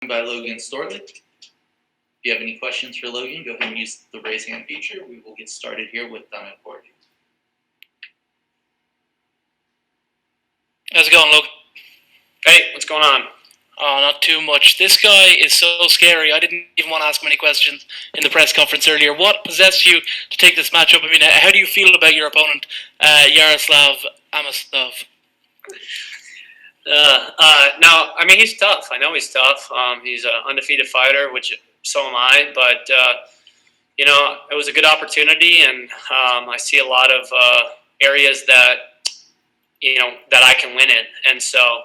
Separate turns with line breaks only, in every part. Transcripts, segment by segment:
by Logan Storley. If you have any questions for Logan, go ahead and use the raise hand feature. We will get started here with Donna Cordy.
How's it going, Logan?
Hey, what's going on?
Oh, not too much. This guy is so scary. I didn't even want to ask him any questions in the press conference earlier. What possessed you to take this matchup? I mean, how do you feel about your opponent, Yaroslav Amosov?
No, I mean, he's tough. I know he's tough. He's an undefeated fighter, which so am I. But, it was a good opportunity, and I see a lot of areas that, that I can win in. And so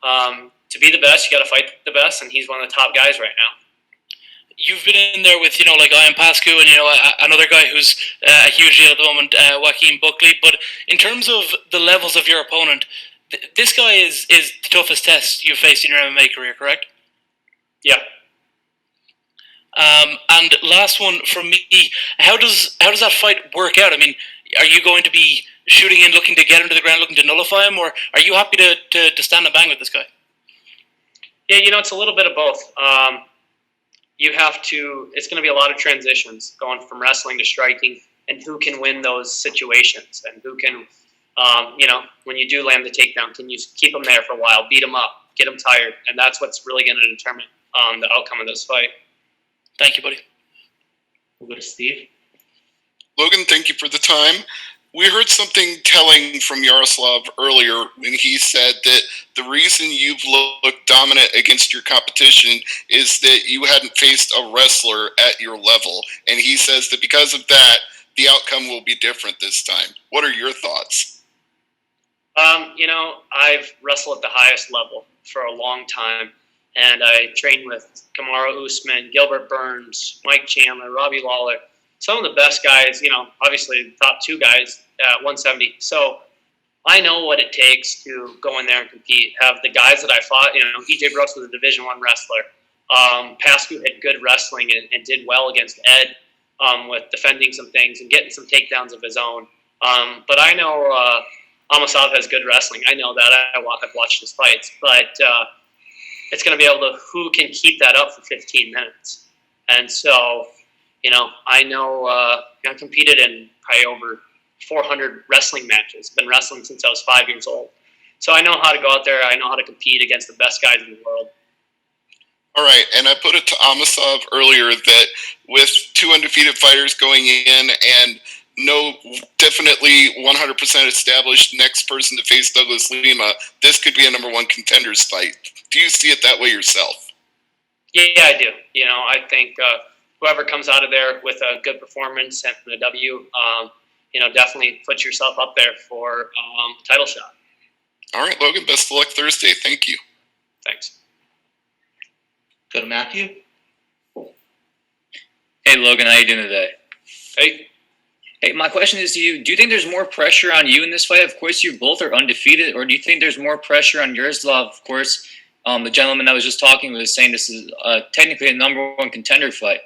to be the best, you got to fight the best, and he's one of the top guys right now.
You've been in there with, like Ian Pascu and, another guy who's a huge deal at the moment, Joaquin Buckley. But in terms of the levels of your opponent, this guy is the toughest test you've faced in your MMA career, correct?
Yeah.
And last one from me, how does that fight work out? I mean, are you going to be shooting in, looking to get him to the ground, looking to nullify him, or are you happy to stand and bang with this guy?
Yeah, it's a little bit of both. It's going to be a lot of transitions going from wrestling to striking, and who can win those situations, and who can, when you do land the takedown, can you keep them there for a while, beat them up, get them tired, and that's what's really going to determine the outcome of this fight.
Thank you, buddy.
We'll go to Steve.
Logan, thank you for the time. We heard something telling from Yaroslav earlier when he said that the reason you've looked dominant against your competition is that you hadn't faced a wrestler at your level. And he says that because of that, the outcome will be different this time. What are your thoughts?
I've wrestled at the highest level for a long time. And I trained with Kamaru Usman, Gilbert Burns, Mike Chandler, Robbie Lawler. Some of the best guys, obviously the top two guys at 170. So I know what it takes to go in there and compete. Have the guys that I fought, EJ Brooks was a Division I wrestler. Pascu had good wrestling and did well against Ed with defending some things and getting some takedowns of his own. But I know Amosov has good wrestling. I know that. I've watched his fights. But it's going to be able to who can keep that up for 15 minutes. And so, I know I competed in probably over 400 wrestling matches. Been wrestling since I was 5 years old. So I know how to go out there. I know how to compete against the best guys in the world.
All right, and I put it to Amosov earlier that with two undefeated fighters going in and no definitely 100% established next person to face Douglas Lima, this could be a number one contenders fight. Do you see it that way yourself?
Yeah, I do. I think whoever comes out of there with a good performance and a W, definitely put yourself up there for a title shot.
All right, Logan, best of luck Thursday. Thank you.
Thanks.
Go to Matthew.
Hey, Logan, how you doing today?
Hey.
Hey, my question is to you, do you think there's more pressure on you in this fight? Of course, you both are undefeated, or do you think there's more pressure on Yaroslav? Of course, the gentleman I was just talking with is saying this is technically a number one contender fight.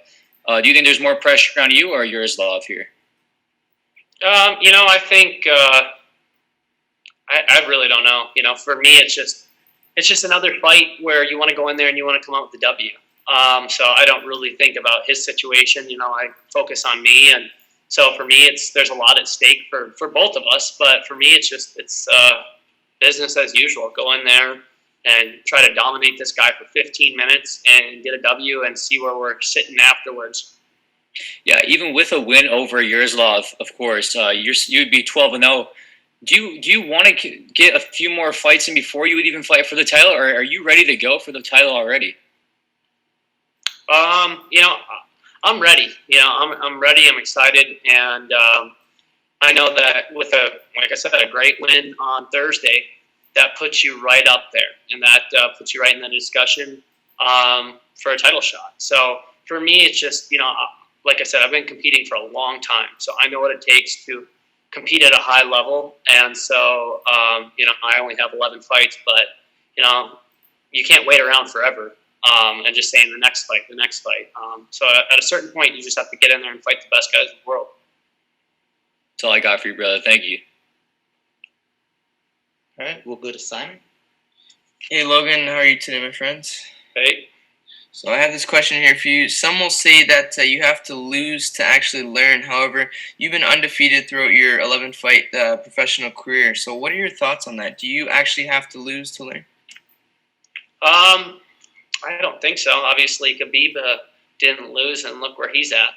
Do you think there's more pressure on you or Yaroslav here?
I think I really don't know. For me, it's just another fight where you want to go in there and you want to come out with the W. So I don't really think about his situation. I focus on me, and so for me, there's a lot at stake for both of us. But for me, it's business as usual. Go in there and try to dominate this guy for 15 minutes and get a W and see where we're sitting afterwards.
Yeah, even with a win over Yaroslav, of course, you'd be 12-0. Do you want to get a few more fights in before you would even fight for the title, or are you ready to go for the title already?
I'm ready. I'm ready. I'm excited, and I know that with like I said, a great win on Thursday, that puts you right up there, and that puts you right in the discussion for a title shot. So for me, it's just like I said, I've been competing for a long time, so I know what it takes to compete at a high level. And so I only have 11 fights, but you can't wait around forever. And just saying the next fight. So at a certain point, you just have to get in there and fight the best guys in the world.
That's all I got for you, brother. Thank you.
All right, we'll go to Simon.
Hey, Logan. How are you today, my friends?
Hey.
So I have this question here for you. Some will say that you have to lose to actually learn. However, you've been undefeated throughout your 11-fight professional career. So what are your thoughts on that? Do you actually have to lose to learn?
I don't think so. Obviously, Khabib didn't lose, and look where he's at.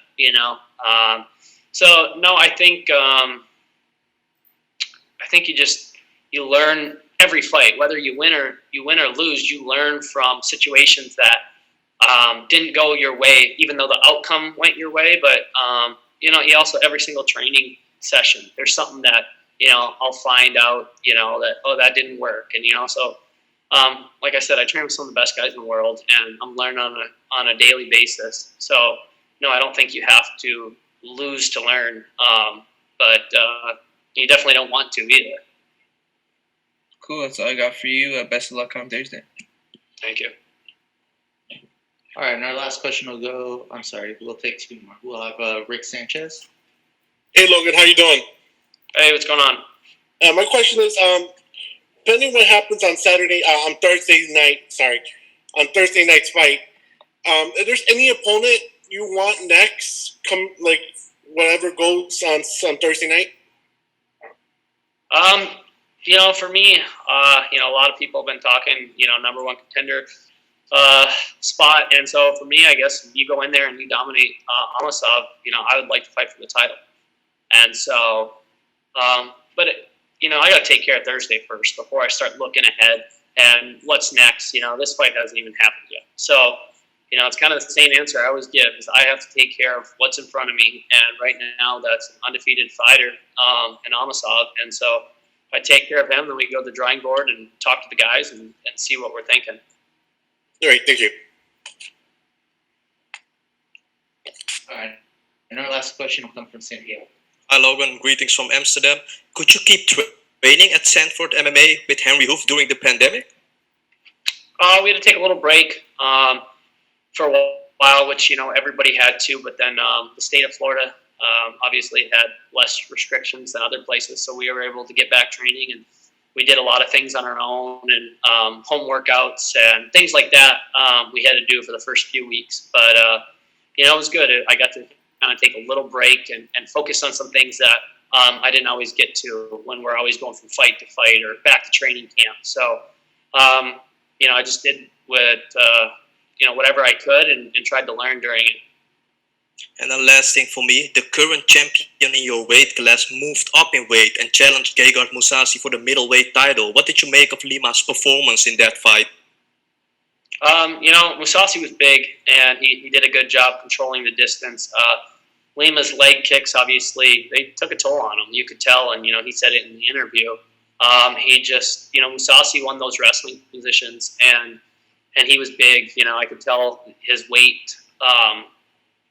So no, I think you learn every fight, whether you win or lose. You learn from situations that didn't go your way, even though the outcome went your way. But you also every single training session, there's something that I'll find out that didn't work, and so. Like I said, I train with some of the best guys in the world, and I'm learning on a daily basis. So, no, I don't think you have to lose to learn, but you definitely don't want to either.
Cool, that's all I got for you. Best of luck on Thursday.
Thank you.
All right, and our last question we'll take two more. We'll have Rick Sanchez.
Hey Logan, how you doing?
Hey, what's going on?
My question is, depending what happens on Thursday night's fight, if there's any opponent you want next, whatever goes on Thursday night?
For me, a lot of people have been talking, number one contender spot, and so for me, I guess you go in there and you dominate Amasov. I would like to fight for the title, and so, but I got to take care of Thursday first before I start looking ahead and what's next. This fight hasn't even happened yet, so it's kind of the same answer I always give: is I have to take care of what's in front of me, and right now that's an undefeated fighter in Amasov, and so. If I take care of him, then we go to the drawing board and talk to the guys and see what we're thinking.
All right, thank you.
All right, and our last question will come from Santiago.
Hi Logan, greetings from Amsterdam. Could you keep training at Sanford MMA with Henry Hoof during the pandemic?
We had to take a little break for a while, which everybody had to, but then the state of Florida obviously had less restrictions than other places, so we were able to get back training, and we did a lot of things on our own and home workouts and things like that we had to do for the first few weeks. But it was good. I got to kind of take a little break and focus on some things that I didn't always get to when we're always going from fight to fight or back to training camp. So I just did whatever I could and tried to learn during it.
And the last thing for me, the current champion in your weight class moved up in weight and challenged Gegard Mousasi for the middleweight title. What did you make of Lima's performance in that fight?
Mousasi was big, and he did a good job controlling the distance. Lima's leg kicks, obviously, they took a toll on him. You could tell, and, he said it in the interview. Mousasi won those wrestling positions, and he was big. I could tell his weight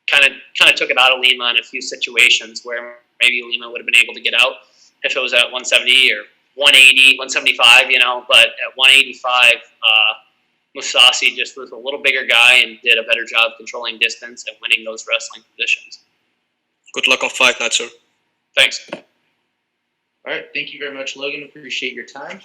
kind of took it out of Lima in a few situations where maybe Lima would have been able to get out if it was at 170 or 180, 175, but at 185, Mousasi just was a little bigger guy and did a better job controlling distance and winning those wrestling positions.
Good luck on fight night, sir.
Thanks.
All right, thank you very much, Logan. Appreciate your time.